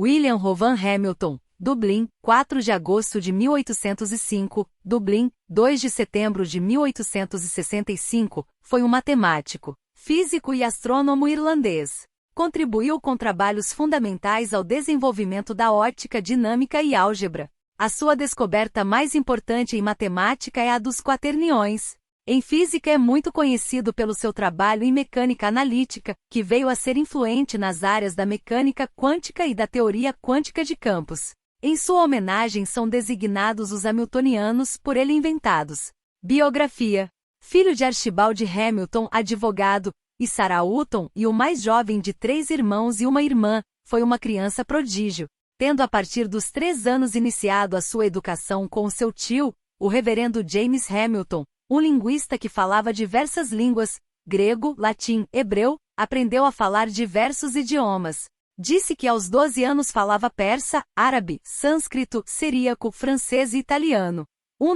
William Rowan Hamilton, Dublin, 4 de agosto de 1805, Dublin, 2 de setembro de 1865, foi um matemático, físico e astrônomo irlandês. Contribuiu com trabalhos fundamentais ao desenvolvimento da ótica dinâmica e álgebra. A sua descoberta mais importante em matemática é a dos quaterniões. Em física é muito conhecido pelo seu trabalho em mecânica analítica, que veio a ser influente nas áreas da mecânica quântica e da teoria quântica de campos. Em sua homenagem são designados os hamiltonianos por ele inventados. Biografia: filho de Archibald Hamilton, advogado, e Sarah Hutton, e o mais jovem de 3 irmãos e uma irmã, foi uma criança prodígio, tendo a partir dos 3 anos iniciado a sua educação com o seu tio, o reverendo James Hamilton, um linguista que falava diversas línguas, grego, latim, hebreu, aprendeu a falar diversos idiomas. Disse que aos 12 anos falava persa, árabe, sânscrito, siríaco, francês e italiano.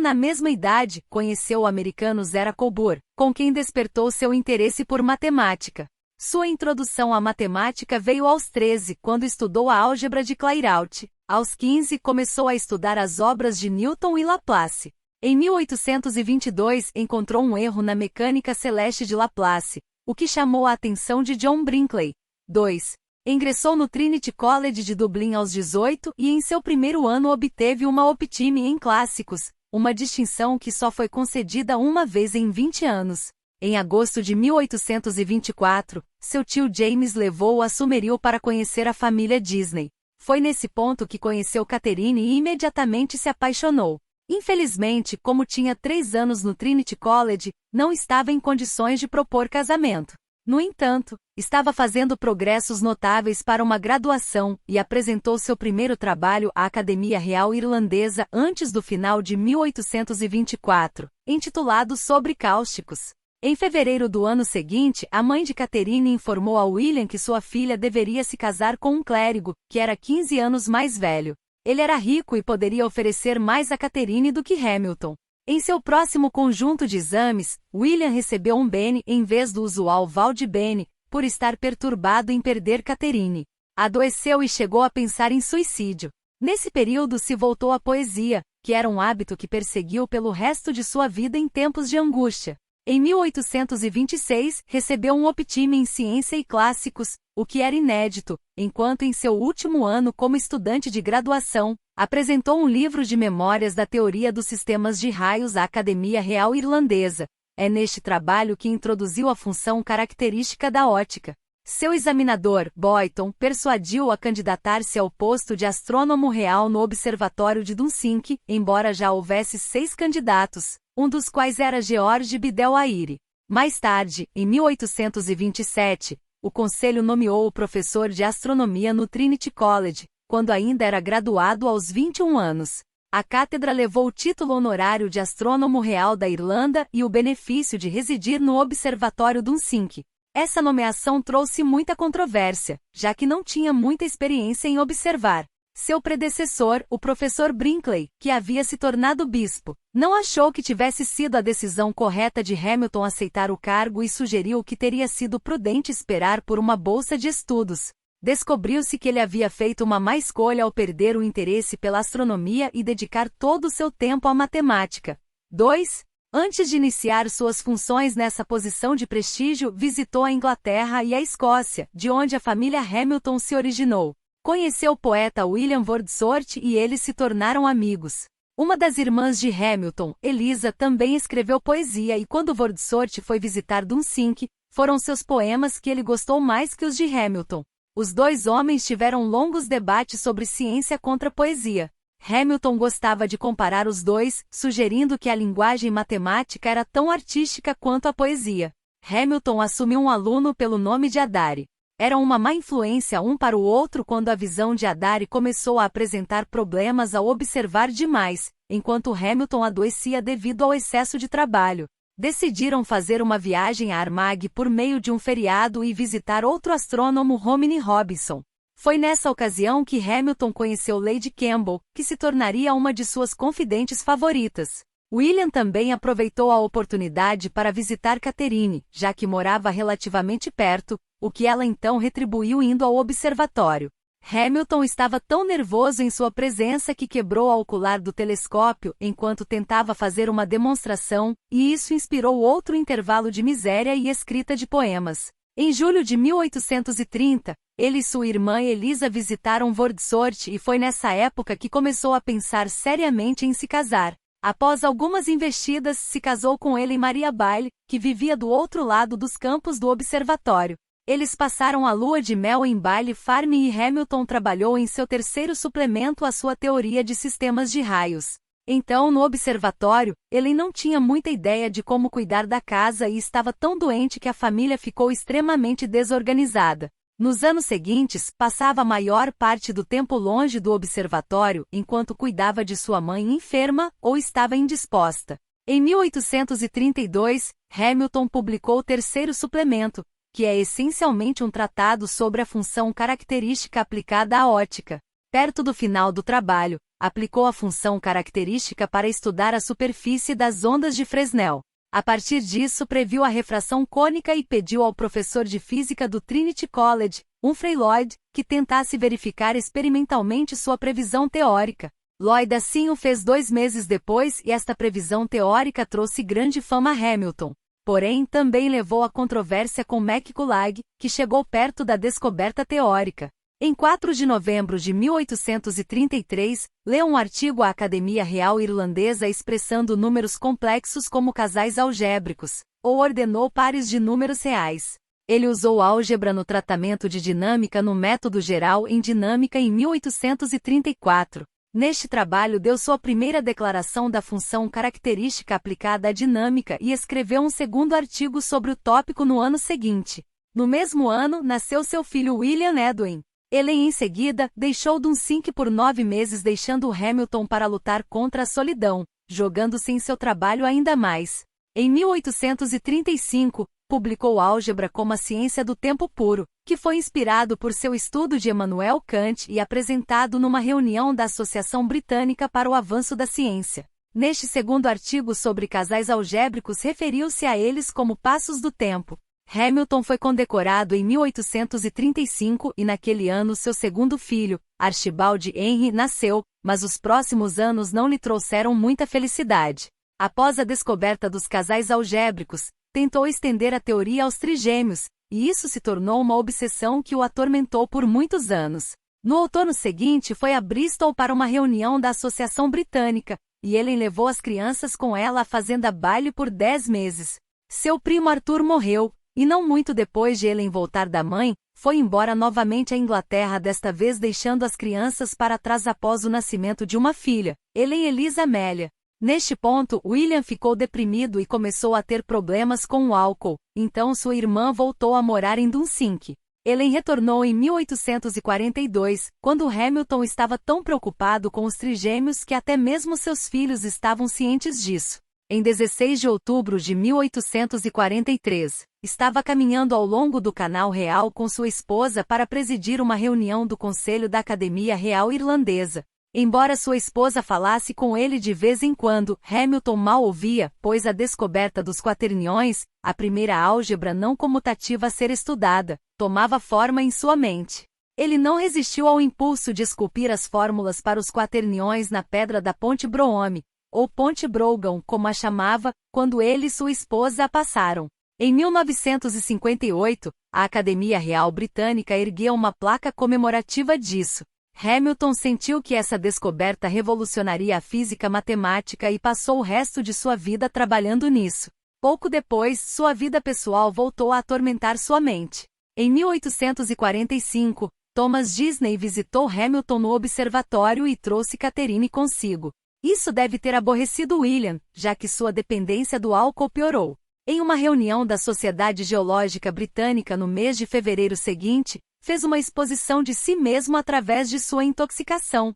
Na mesma idade, conheceu o americano Zera Colbur, com quem despertou seu interesse por matemática. Sua introdução à matemática veio aos 13, quando estudou a álgebra de Clairaut. Aos 15, começou a estudar as obras de Newton e Laplace. Em 1822, encontrou um erro na mecânica celeste de Laplace, o que chamou a atenção de John Brinkley. 2. Ingressou no Trinity College de Dublin aos 18 e em seu primeiro ano obteve uma optime em clássicos, uma distinção que só foi concedida uma vez em 20 anos. Em agosto de 1824, seu tio James levou-o a Summerhill para conhecer a família Disney. Foi nesse ponto que conheceu Catherine e imediatamente se apaixonou. Infelizmente, como tinha 3 anos no Trinity College, não estava em condições de propor casamento. No entanto, estava fazendo progressos notáveis para uma graduação e apresentou seu primeiro trabalho à Academia Real Irlandesa antes do final de 1824, intitulado Sobre Cáusticos. Em fevereiro do ano seguinte, a mãe de Catherine informou a William que sua filha deveria se casar com um clérigo, que era 15 anos mais velho. Ele era rico e poderia oferecer mais a Catherine do que Hamilton. Em seu próximo conjunto de exames, William recebeu um Bene em vez do usual Val de Bene, por estar perturbado em perder Catherine. Adoeceu e chegou a pensar em suicídio. Nesse período se voltou à poesia, que era um hábito que perseguiu pelo resto de sua vida em tempos de angústia. Em 1826, recebeu um optime em ciência e clássicos, o que era inédito, enquanto em seu último ano como estudante de graduação, apresentou um livro de memórias da teoria dos sistemas de raios à Academia Real Irlandesa. É neste trabalho que introduziu a função característica da ótica. Seu examinador, Boyton, persuadiu-o a candidatar-se ao posto de astrônomo real no Observatório de Dunsink, embora já houvesse 6 candidatos, um dos quais era George Biddell Airy. Mais tarde, em 1827, o conselho nomeou o professor de astronomia no Trinity College, quando ainda era graduado aos 21 anos. A cátedra levou o título honorário de astrônomo real da Irlanda e o benefício de residir no Observatório Dunsink. Essa nomeação trouxe muita controvérsia, já que não tinha muita experiência em observar. Seu predecessor, o professor Brinkley, que havia se tornado bispo, não achou que tivesse sido a decisão correta de Hamilton aceitar o cargo e sugeriu que teria sido prudente esperar por uma bolsa de estudos. Descobriu-se que ele havia feito uma má escolha ao perder o interesse pela astronomia e dedicar todo o seu tempo à matemática. 2. Antes de iniciar suas funções nessa posição de prestígio, visitou a Inglaterra e a Escócia, de onde a família Hamilton se originou. Conheceu o poeta William Wordsworth e eles se tornaram amigos. Uma das irmãs de Hamilton, Eliza, também escreveu poesia e quando Wordsworth foi visitar Dunsink, foram seus poemas que ele gostou mais que os de Hamilton. Os 2 homens tiveram longos debates sobre ciência contra poesia. Hamilton gostava de comparar os dois, sugerindo que a linguagem matemática era tão artística quanto a poesia. Hamilton assumiu um aluno pelo nome de Adary. Eram uma má influência um para o outro quando a visão de Adary começou a apresentar problemas ao observar demais, enquanto Hamilton adoecia devido ao excesso de trabalho. Decidiram fazer uma viagem a Armagh por meio de um feriado e visitar outro astrônomo, Romney Robinson. Foi nessa ocasião que Hamilton conheceu Lady Campbell, que se tornaria uma de suas confidentes favoritas. William também aproveitou a oportunidade para visitar Catherine, já que morava relativamente perto, o que ela então retribuiu indo ao observatório. Hamilton estava tão nervoso em sua presença que quebrou a ocular do telescópio enquanto tentava fazer uma demonstração, e isso inspirou outro intervalo de miséria e escrita de poemas. Em julho de 1830, ele e sua irmã Elisa visitaram Wordsworth e foi nessa época que começou a pensar seriamente em se casar. Após algumas investidas, se casou com ele Maria Bailey, que vivia do outro lado dos campos do observatório. Eles passaram a lua de mel em Bailey Farm e Hamilton trabalhou em seu terceiro suplemento à sua teoria de sistemas de raios. Então, no observatório, ele não tinha muita ideia de como cuidar da casa e estava tão doente que a família ficou extremamente desorganizada. Nos anos seguintes, passava a maior parte do tempo longe do observatório enquanto cuidava de sua mãe enferma ou estava indisposta. Em 1832, Hamilton publicou o terceiro suplemento, que é essencialmente um tratado sobre a função característica aplicada à ótica. Perto do final do trabalho, aplicou a função característica para estudar a superfície das ondas de Fresnel. A partir disso, previu a refração cônica e pediu ao professor de física do Trinity College, Humphrey Lloyd, que tentasse verificar experimentalmente sua previsão teórica. Lloyd assim o fez 2 meses depois e esta previsão teórica trouxe grande fama a Hamilton. Porém, também levou a controvérsia com McCulloch, que chegou perto da descoberta teórica. Em 4 de novembro de 1833, leu um artigo à Academia Real Irlandesa expressando números complexos como casais algébricos, ou ordenou pares de números reais. Ele usou álgebra no tratamento de dinâmica no método geral em dinâmica em 1834. Neste trabalho deu sua primeira declaração da função característica aplicada à dinâmica e escreveu um segundo artigo sobre o tópico no ano seguinte. No mesmo ano, nasceu seu filho William Edwin. Ele, em seguida, deixou Dunsink por 9 meses deixando Hamilton para lutar contra a solidão, jogando-se em seu trabalho ainda mais. Em 1835, publicou Álgebra como a ciência do tempo puro, que foi inspirado por seu estudo de Immanuel Kant e apresentado numa reunião da Associação Britânica para o Avanço da Ciência. Neste segundo artigo sobre casais algébricos referiu-se a eles como passos do tempo. Hamilton foi condecorado em 1835 e naquele ano seu segundo filho, Archibald Henry, nasceu, mas os próximos anos não lhe trouxeram muita felicidade. Após a descoberta dos casais algébricos, tentou estender a teoria aos trigêmeos, e isso se tornou uma obsessão que o atormentou por muitos anos. No outono seguinte foi a Bristol para uma reunião da Associação Britânica, e ele levou as crianças com ela à fazenda Bailey por 10 meses. Seu primo Arthur morreu, e não muito depois de Helen voltar da mãe, foi embora novamente à Inglaterra, desta vez deixando as crianças para trás após o nascimento de uma filha, Helen Elisa Amélia. Neste ponto, William ficou deprimido e começou a ter problemas com o álcool, então sua irmã voltou a morar em Dunsink. Helen retornou em 1842, quando Hamilton estava tão preocupado com os trigêmeos que até mesmo seus filhos estavam cientes disso. Em 16 de outubro de 1843, estava caminhando ao longo do Canal Real com sua esposa para presidir uma reunião do Conselho da Academia Real Irlandesa. Embora sua esposa falasse com ele de vez em quando, Hamilton mal ouvia, pois a descoberta dos quaterniões, a primeira álgebra não comutativa a ser estudada, tomava forma em sua mente. Ele não resistiu ao impulso de esculpir as fórmulas para os quaterniões na pedra da Ponte Broome, ou Ponte Brogan, como a chamava, quando ele e sua esposa a passaram. Em 1958, a Academia Real Britânica ergueu uma placa comemorativa disso. Hamilton sentiu que essa descoberta revolucionaria a física matemática e passou o resto de sua vida trabalhando nisso. Pouco depois, sua vida pessoal voltou a atormentar sua mente. Em 1845, Thomas Disney visitou Hamilton no observatório e trouxe Catherine consigo. Isso deve ter aborrecido William, já que sua dependência do álcool piorou. Em uma reunião da Sociedade Geológica Britânica no mês de fevereiro seguinte, fez uma exposição de si mesmo através de sua intoxicação.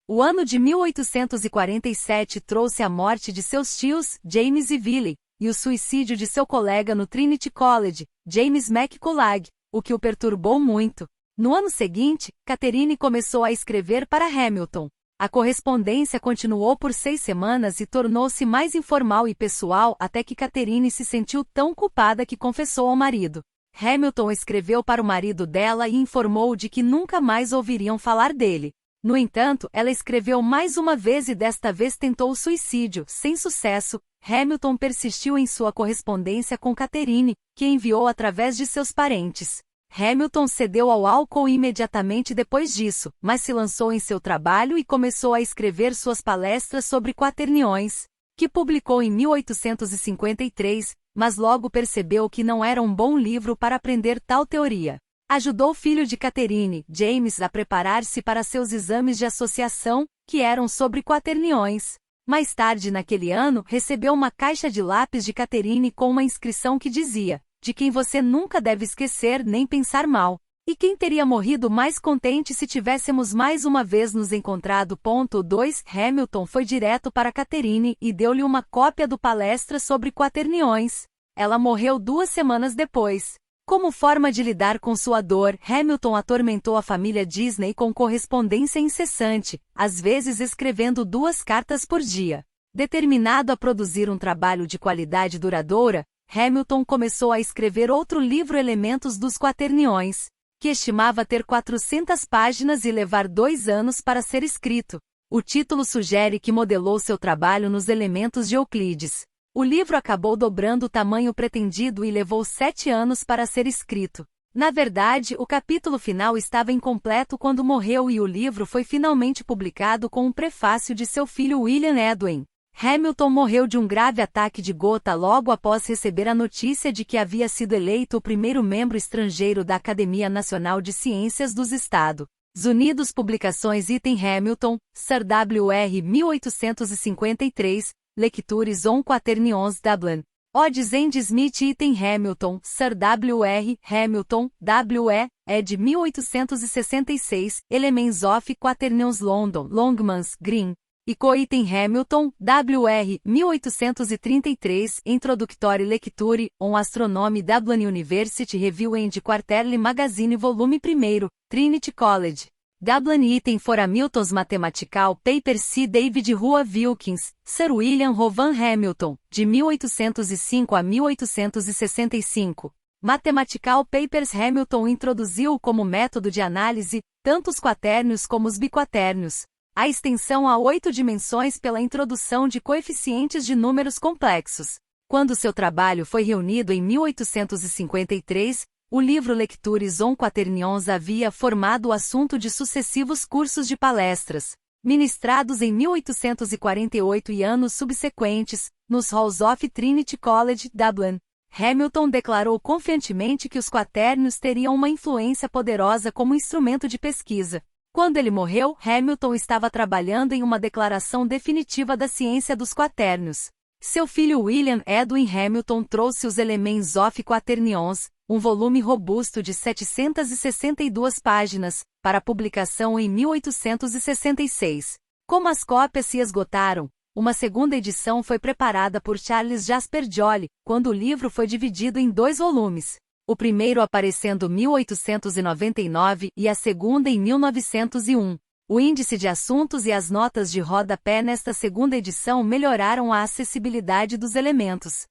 O ano de 1847 trouxe a morte de seus tios, James e Willie, e o suicídio de seu colega no Trinity College, James McCulloch, o que o perturbou muito. No ano seguinte, Catherine começou a escrever para Hamilton. A correspondência continuou por 6 semanas e tornou-se mais informal e pessoal até que Catherine se sentiu tão culpada que confessou ao marido. Hamilton escreveu para o marido dela e informou de que nunca mais ouviriam falar dele. No entanto, ela escreveu mais uma vez e desta vez tentou o suicídio, sem sucesso. Hamilton persistiu em sua correspondência com Catherine, que enviou através de seus parentes. Hamilton cedeu ao álcool imediatamente depois disso, mas se lançou em seu trabalho e começou a escrever suas palestras sobre quaterniões, que publicou em 1853, mas logo percebeu que não era um bom livro para aprender tal teoria. Ajudou o filho de Catherine, James, a preparar-se para seus exames de associação, que eram sobre quaterniões. Mais tarde naquele ano, recebeu uma caixa de lápis de Catherine com uma inscrição que dizia: de quem você nunca deve esquecer nem pensar mal. E quem teria morrido mais contente se tivéssemos mais uma vez nos encontrado. 2. Hamilton foi direto para Catherine e deu-lhe uma cópia do palestra sobre quaterniões. Ela morreu 2 semanas depois. Como forma de lidar com sua dor, Hamilton atormentou a família Disney com correspondência incessante, às vezes escrevendo 2 cartas por dia. Determinado a produzir um trabalho de qualidade duradoura, Hamilton começou a escrever outro livro, Elementos dos Quaterniões, que estimava ter 400 páginas e levar 2 anos para ser escrito. O título sugere que modelou seu trabalho nos elementos de Euclides. O livro acabou dobrando o tamanho pretendido e levou 7 anos para ser escrito. Na verdade, o capítulo final estava incompleto quando morreu e o livro foi finalmente publicado com um prefácio de seu filho William Edwin. Hamilton morreu de um grave ataque de gota logo após receber a notícia de que havia sido eleito o primeiro membro estrangeiro da Academia Nacional de Ciências dos Estados Unidos. Publicações Item Hamilton, Sir W.R. 1853, Lectures on Quaternions Dublin. Odds and Smith. Item Hamilton, Sir W.R. Hamilton, W.E., ed. 1866, Elements of Quaternions London, Longmans, Green. E Item Hamilton, W.R. 1833, Introductory Lecture, on Astronomy Dublin University Review and Quarterly Magazine Volume 1, Trinity College, Dublin. Item for Hamilton's Mathematical Paper C. David Rua Wilkins, Sir William Rowan Hamilton, de 1805 a 1865. Mathematical Papers. Hamilton introduziu como método de análise, tanto os quaternios como os biquaternios. A extensão a 8 dimensões pela introdução de coeficientes de números complexos. Quando seu trabalho foi reunido em 1853, o livro Lectures on Quaternions havia formado o assunto de sucessivos cursos de palestras, ministrados em 1848 e anos subsequentes, nos Halls of Trinity College, Dublin. Hamilton declarou confiantemente que os quaternios teriam uma influência poderosa como instrumento de pesquisa. Quando ele morreu, Hamilton estava trabalhando em uma declaração definitiva da ciência dos quaternios. Seu filho William Edwin Hamilton trouxe os Elements of Quaternions, um volume robusto de 762 páginas, para publicação em 1866. Como as cópias se esgotaram, uma segunda edição foi preparada por Charles Jasper Joly, quando o livro foi dividido em 2 volumes. O primeiro aparecendo em 1899 e a segunda em 1901. O índice de assuntos e as notas de rodapé nesta segunda edição melhoraram a acessibilidade dos elementos.